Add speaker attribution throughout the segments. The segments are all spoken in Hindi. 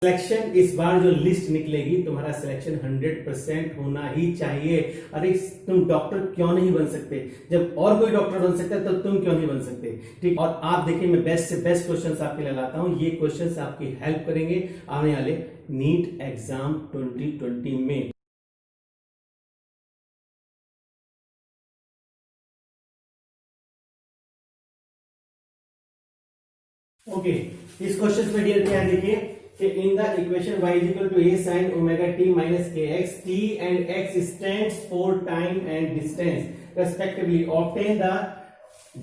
Speaker 1: सिलेक्शन इस बार जो लिस्ट निकलेगी तुम्हारा सिलेक्शन 100% होना ही चाहिए। अरे तुम डॉक्टर क्यों नहीं बन सकते? जब और कोई डॉक्टर बन सकता है तो तुम क्यों नहीं बन सकते? ठीक। और आप देखिए, मैं बेस्ट से बेस्ट क्वेश्चंस आपके लिए लाता हूं। ये क्वेश्चंस आपकी हेल्प करेंगे आने वाले नीट एग्जाम 2020 में। ओके, इस क्वेश्चन में डियर क्या है, देखिए कि in the equation y is equal to a sin omega t minus kx, t and x stands for time and distance respectively. Obtain the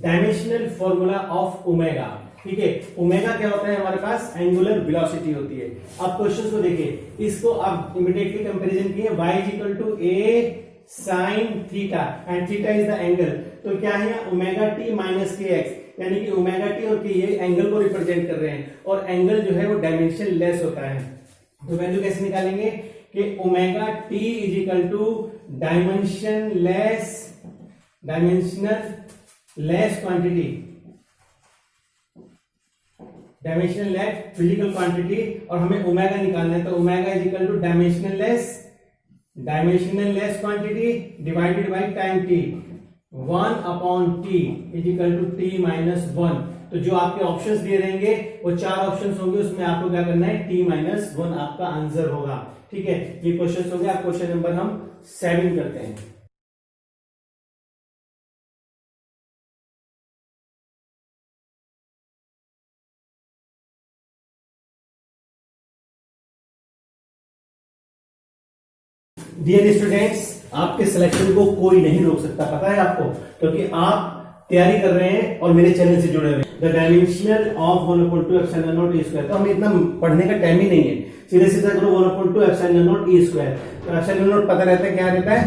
Speaker 1: dimensional formula of omega. ठीक है, ओमेगा क्या होता है हमारे पास? एंगुलर वेलोसिटी होती है। अब क्वेश्चन को देखिए, इसको आप इमीडिएटली कंपैरिजन किए, y is equal to a sin theta and theta is the angle. तो क्या है ओमेगा टी माइनस के एक्स, यानी कि ओमेगा टी और के ये एंगल को रिप्रेजेंट कर रहे हैं, और एंगल जो है वो डायमेंशन लेस होता है। तो वैल्यू कैसे निकालेंगे कि omega T is equal to dimensionless quantity, dimensionless physical quantity, और हमें ओमेगा निकालना है। तो omega is equal to dimensionless quantity divided by time T, 1 upon T is equal to T minus 1। तो जो आपके ऑप्शंस दिए रहेंगे वो 4 ऑप्शंस होंगे, उसमें आपको क्या करना है, टी माइनस 1 आपका आंसर होगा। ठीक है, ये क्वेश्चन हो गया। क्वेश्चन नंबर हम 7 करते हैं। डियर स्टूडेंट्स, आपके सिलेक्शन को कोई नहीं रोक सकता, पता है आपको, क्योंकि आप तैयारी कर रहे हैं और मेरे चैनल से जुड़े हुए हैं। The dimensional of 1/2 epsilon not E square. तो हमें इतना पढ़ने का टाइम ही नहीं है, सीधे सीधा करो 1/2 एप्सिलॉन नॉट ई स्क्वायर। तो एप्सिलॉन नॉट पता रहता है क्या रहता है,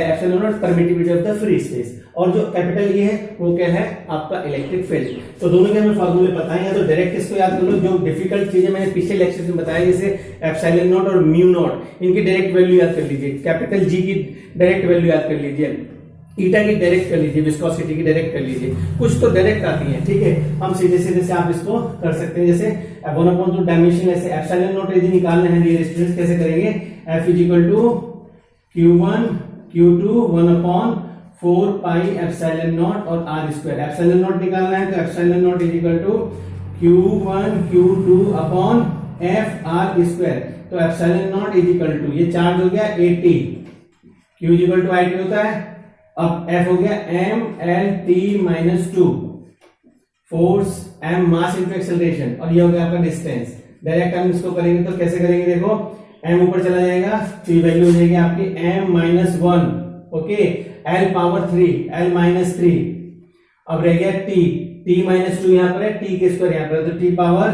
Speaker 1: epsilon not permittivity of the free space, और जो कैपिटल ई है वो क्या है आपका इलेक्ट्रिक फील्ड। तो दोनों के हमें फॉर्मूले पता है, तो डायरेक्ट इसको याद कर लो। जो डिफिकल्ट चीजें मैंने पिछले लेक्चर में बताया, जैसे एप्सिलॉन नॉट और म्यू नॉट, इनकी डायरेक्ट वैल्यू याद कर लीजिए, कैपिटल जी की डायरेक्ट वैल्यू याद कर लीजिए, ईटा की डायरेक्ट कर लीजिए, विस्कोसिटी की डायरेक्ट कर लीजिए, कुछ तो डायरेक्ट आती है। ठीक है, हम सीधे सीधे से आप इसको कर सकते हैं। जैसे 1/2 डायमेंशन, ऐसे एप्सिलॉन नॉट यदि निकालना है डियर स्टूडेंट्स, कैसे करेंगे, F is equal to Q1 Q2 1/4 pi epsilon naught और R स्क्वायर। एप्सिलॉन नॉट निकालना है तो epsilon naught is equal to Q1 Q2 upon F R square. तो epsilon naught is equal to, ये चार्ज हो गया 80, Q is equal to IT होता है। अब F हो गया m l t minus 2, force m mass into acceleration, और ये हो गया आपका डिस्टेंस। डायरेक्ट हम इसको करेंगे तो कैसे करेंगे, देखो m ऊपर चला जाएगा तो ये वैल्यू हो जाएगी आपकी m minus 1, okay, l power 3, l minus 3। अब रह गया t माइनस 2 यहाँ पर है, t के स्क्वायर यहाँ पर है, तो t पावर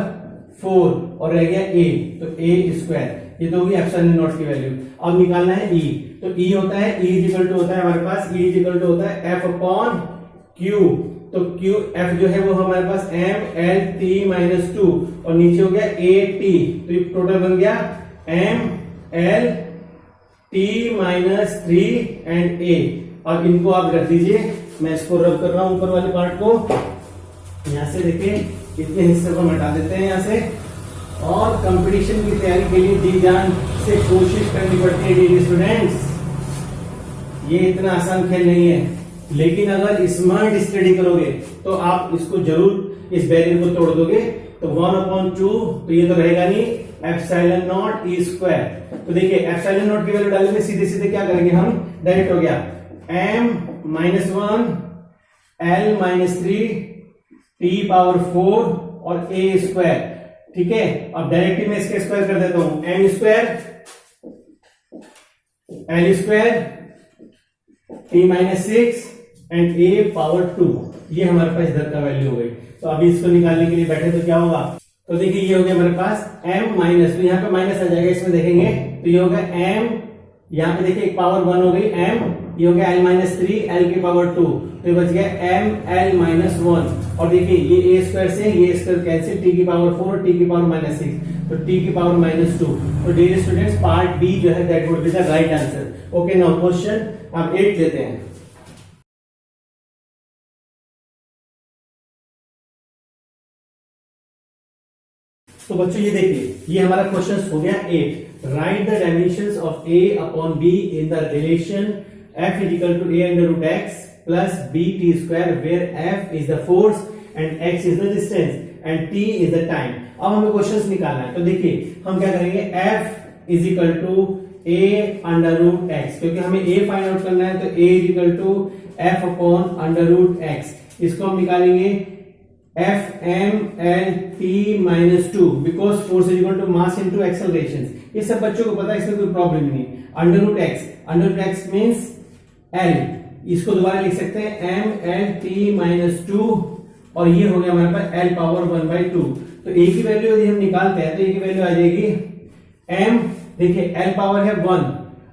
Speaker 1: 4, और रह गया a, तो a स्क्वायर। ये तो होगी एप्सिलॉन नॉट की वैल्यू। अब निकालना है e, तो E होता है, E इज इक्वल टू होता है हमारे पास, E इज इक्वल टू होता है F अपॉन Q। तो Q F जो है वो हमारे पास M L T माइनस 2, और नीचे हो गया A T, तो ये टोटल बन गया M L T minus 3 and A। अब इनको आप रख दीजिए, मैं इसको रब कर रहा हूं ऊपर वाले पार्ट को। यहां से देखिए, इतने हिस्से को हटा देते हैं यहां से, और कंपटीशन की तैयारी के लिए जी जान से कोशिश करनी पड़ती है डियर स्टूडेंट्स। ये इतना आसान खेल नहीं है, लेकिन अगर स्मार्ट स्टडी करोगे तो आप इसको जरूर, इस बैरियर को तोड़ दोगे। तो 1/2, तो ये तो रहेगा नहीं, एप्सिलॉन नॉट ई स्क्वायर। तो देखिए एप्सिलॉन नॉट की वैल्यू डालेंगे, सीधे सीधे क्या करेंगे हम, डायरेक्ट हो गया m minus 1 l minus 3 t power 4 और a स्क्वायर। ठीक है, अब डायरेक्टली मैं इसके स्क्वायर कर देता हूं, m square l square t minus 6 and a power 2। ये हमारे पास इधर का वैल्यू हो गई। तो अभी इसको निकालने के लिए बैठे तो क्या होगा, तो देखिए ये हो गया हमारे पास m माइनस, तो यहाँ पे माइनस आ जाएगा, इसमें देखेंगे तो ये होगा m, यहाँ पे देखिए एक पावर 1 हो गई m, ये हो गया l माइनस 3 l की पावर 2, तो ये बच गया m l माइनस 1। और देखिए ये a स्क्वायर से ये स्क्वायर कैंसिल, t की पावर 4 और t की पावर माइनस 6, तो t की पावर माइनस 2। तो डियर स्टूडेंट्स, पार्ट बी जो है that would be the right answer. Okay, now question आप 8 लेते हैं। तो बच्चों ये देखिए, ये हमारा क्वेश्चन हो गया 8। Write the dimensions of a upon b in the relation f is equal to a under root x plus b t square, where f is the force and x is the distance and t is the time. अब हमें क्वेश्चंस निकालना है, तो देखिए हम क्या करेंगे, f is equal to a under root x, क्योंकि हमें a फाइंड आउट करना है, तो a is equal to f upon under root x। इसको हम निकालेंगे F M L T minus 2, because force is equal to mass into acceleration. ये सब बच्चों को पता है, इसमें कोई प्रॉब्लम नहीं। Under root x means L, इसको दोबारा लिख सकते हैं एम एल टी माइनस 2, और ये हो गया हमारे पास एल पावर 1/2। तो ए की वैल्यू यदि हम निकालते हैं तो ए की वैल्यू आ जाएगी एम, देखिए एल पावर है 1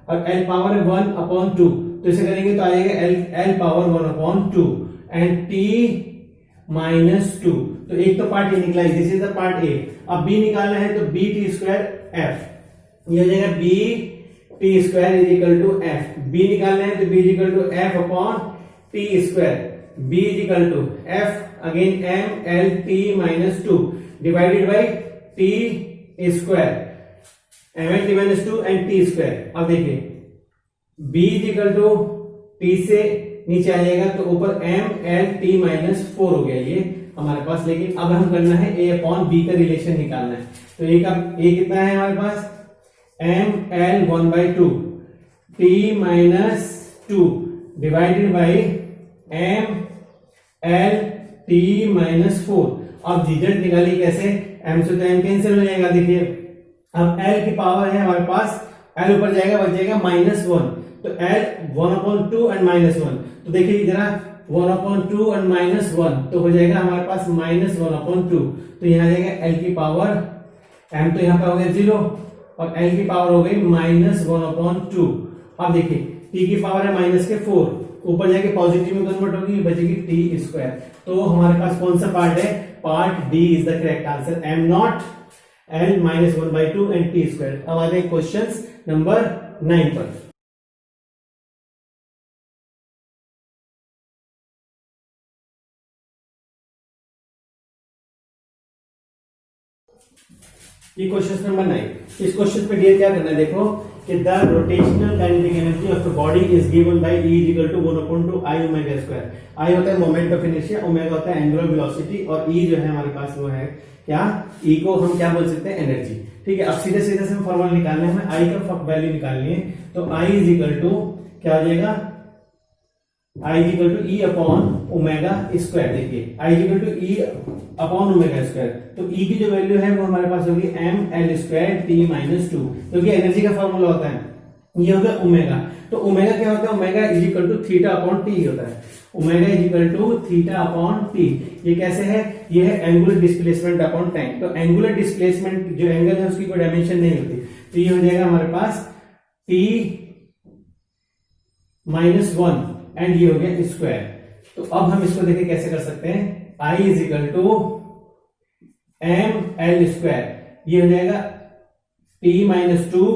Speaker 1: और एल पावर है 1/2, तो इसे करेंगे तो आ जाएगा L power 1/2 and T minus 2। तो एक तो पार्ट ए निकला, this is the part A. अब बी निकालना है, तो बी टी स्क्वायर एफ, ये हो जाएगा B T square is equal to F. B निकालना है तो B is equal to F upon T square, B is equal to F again M L T minus 2 divided by T square, M L T minus 2 and T square. अब देखिए B is equal to T से नीचे आ जाएगा, तो ऊपर एम एल टी माइनस 4 हो गया ये हमारे पास। लेकिन अब हम करना है ए अपॉन बी का रिलेशन निकालना है, तो ए का ए कितना है हमारे पास, M L 1/2 T minus 2 divided by M L T minus 4। अब रिजल्ट निकालिए कैसे, एम से तो एम कैंसिल हो जाएगा। देखिए अब एल की पावर है हमारे पास, एल ऊपर जाएगा, बच जाएगा -1, तो एल 1/2 एंड -1, तो देखिए जरा 1/2 एंड -1, तो हो जाएगा हमारे पास -1/2। तो यहाँ आ जाएगा एल की पावर, एम तो यहाँ पे हो गया 0 और एल की पावर हो गई -1/2। अब देखिए टी की पावर है -4, ऊपर जाके पॉजिटिव में कन्वर्ट होगी, बचेगी टी स्क्वायर। तो हमारे पास कौन सा पार्ट है, part D is the correct answer, am naught L -1/2 and T square. अब आ जाए क्वेश्चन नंबर 9 पर। ये क्वेश्चन नंबर 9। इस क्वेश्चन पे डियर क्या करना है, देखो कि the rotational kinetic energy of the body is given by E = 1/2 I omega square. I होता है मोमेंट ऑफ इनर्शिया, ओमेगा होता है एंगुलर वेलोसिटी, और E जो है हमारे पास वो है क्या, E को हम क्या बोल सकते हैं, एनर्जी। ठीक है, अब सीधे सीधे से हम फॉर्मूला निकालना है, हमें I का वैल्यू निकालनी है, तो I = क्या हो जाएगा, I = E upon omega square. देखिए I = E upon omega square, तो E की जो वैल्यू है वो हमारे पास होगी ml² t - 2, क्योंकि एनर्जी का फॉर्मूला होता है ये होगा ओमेगा। तो ओमेगा क्या होता है, ओमेगा = थीटा अपॉन टी होता है, ओमेगा = थीटा अपॉन टी। ये कैसे है, ये है एंगुलर डिस्प्लेसमेंट अपॉन टाइम। तो एंगुलर डिस्प्लेसमेंट जो एंगल है उसकी कोई डायमेंशन नहीं होती, तो ये हो जाएगा हमारे पास t - 1 एंड ये हो गया स्क्वायर। तो अब हम इसको देखिए कैसे कर सकते हैं, I = ml², ये हो जाएगा t - 2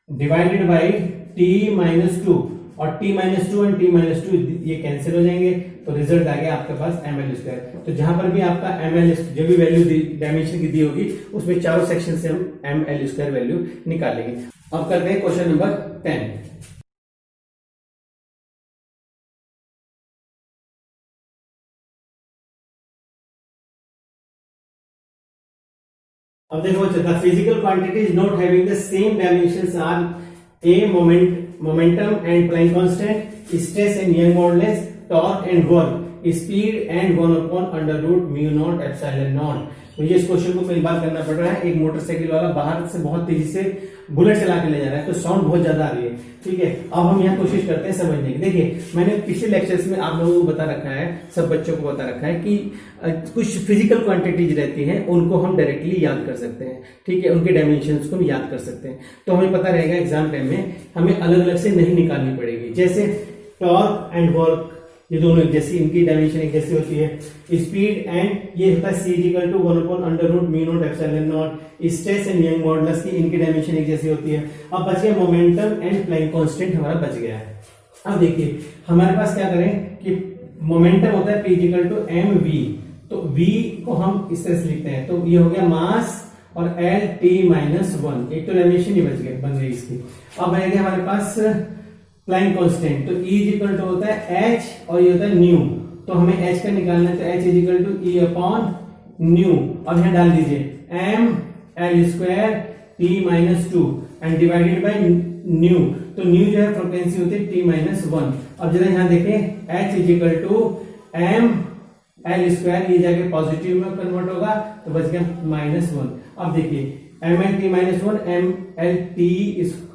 Speaker 1: डिवाइडेड बाई t - 2, और t - 2 एंड t - 2 ये कैंसिल हो जाएंगे, तो रिजल्ट आ गया आपके पास ml²। तो जहां पर भी आपका ml जो भी वैल्यू डायमेंशन की दी होगी उसमें चारों सेक्शन से हम ml² वैल्यू निकालेंगे। अब करते हैं क्वेश्चन नंबर 10। अब देखो बच्चों, the physical quantities not having the same dimensions are a momentum and Planck constant, stress and Young modulus, torque and work, speed and 1/√μ0 epsilon naught. मुझे इस क्वेश्चन को कई बार करना पड़ रहा है। एक मोटरसाइकिल वाला बाहर से बहुत तेजी से बुलेट चला के ले जा रहा है, तो साउंड बहुत ज्यादा आ रही है। ठीक है, अब हम यहाँ कोशिश करते हैं समझने की। देखिए मैंने पिछले लेक्चर्स में आप लोगों को बता रखा है, सब बच्चों को बता रखा है कि कुछ फिजिकल क्वांटिटीज रहती हैं उनको हम डायरेक्टली याद कर सकते हैं। ठीक है, उनके डायमेंशंस को हम याद कर सकते हैं, तो हमें पता रहेगा एग्जाम टाइम में हमें अलग अलग से नहीं निकालनी पड़ेगी। जैसे टॉर्क एंड वर्क, ये दोनों एक जैसी, इनकी डायमेंशन एक जैसी होती है। स्पीड एंड ये होता है C = 1/√μ0 epsilon naught, stress and Young modulus की इनकी डायमेंशन एक जैसी होती है। अब बच गया मोमेंटम एंड प्लैंक कांस्टेंट, हमारा बच गया है। अब देखिए हमारे पास क्या करें कि मोमेंटम होता है P = mv, तो v को हम इस तरह से लिखते हैं, तो ये हो गया मास और L T-1, एक तो डायमेंशन ही बन गई इसकी। अब बन गया हमारे पास प्लैंक कांस्टेंट, तो E इज इक्वल टू होता है h और ये होता है न्यू, तो हमें h का निकालना है, तो h is equal to E upon nu. अब यहाँ डाल दीजिए m L square T-2 and divided by nu, तो न्यू जो है फ्रीक्वेंसी होती है T-1। अब जरा यहाँ देखें h is equal to m L square, ये जाके पॉजिटिव में कन्वर्ट होगा तो बच गया -1। अब देखिए ml T-1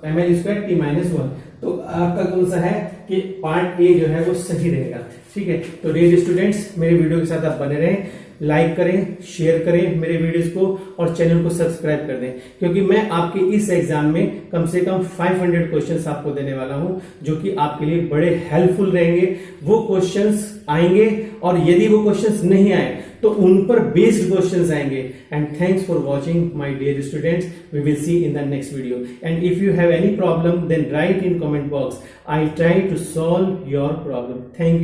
Speaker 1: ml square T-1, तो आपका कौन सा है कि पार्ट ए जो है वो सही रहेगा। ठीक है, तो डियर स्टूडेंट्स मेरे वीडियो के साथ आप बने रहें, लाइक करें, शेयर करें मेरे वीडियोस को और चैनल को सब्सक्राइब कर दें, क्योंकि मैं आपके इस एग्जाम में कम से कम 500 क्वेश्चंस आपको देने वाला हूं जो कि आपके लिए बड़े हेल्पफुल रहेंगे। वो क्वेश्चंस आएंगे और यदि वो क्वेश्चंस नहीं आए तो उन पर बेस्ड क्वेश्चंस आएंगे। And thanks for watching my dear students, we will see in the next video and if you have any problem then write in comment box, I try to solve your problem. Thank you.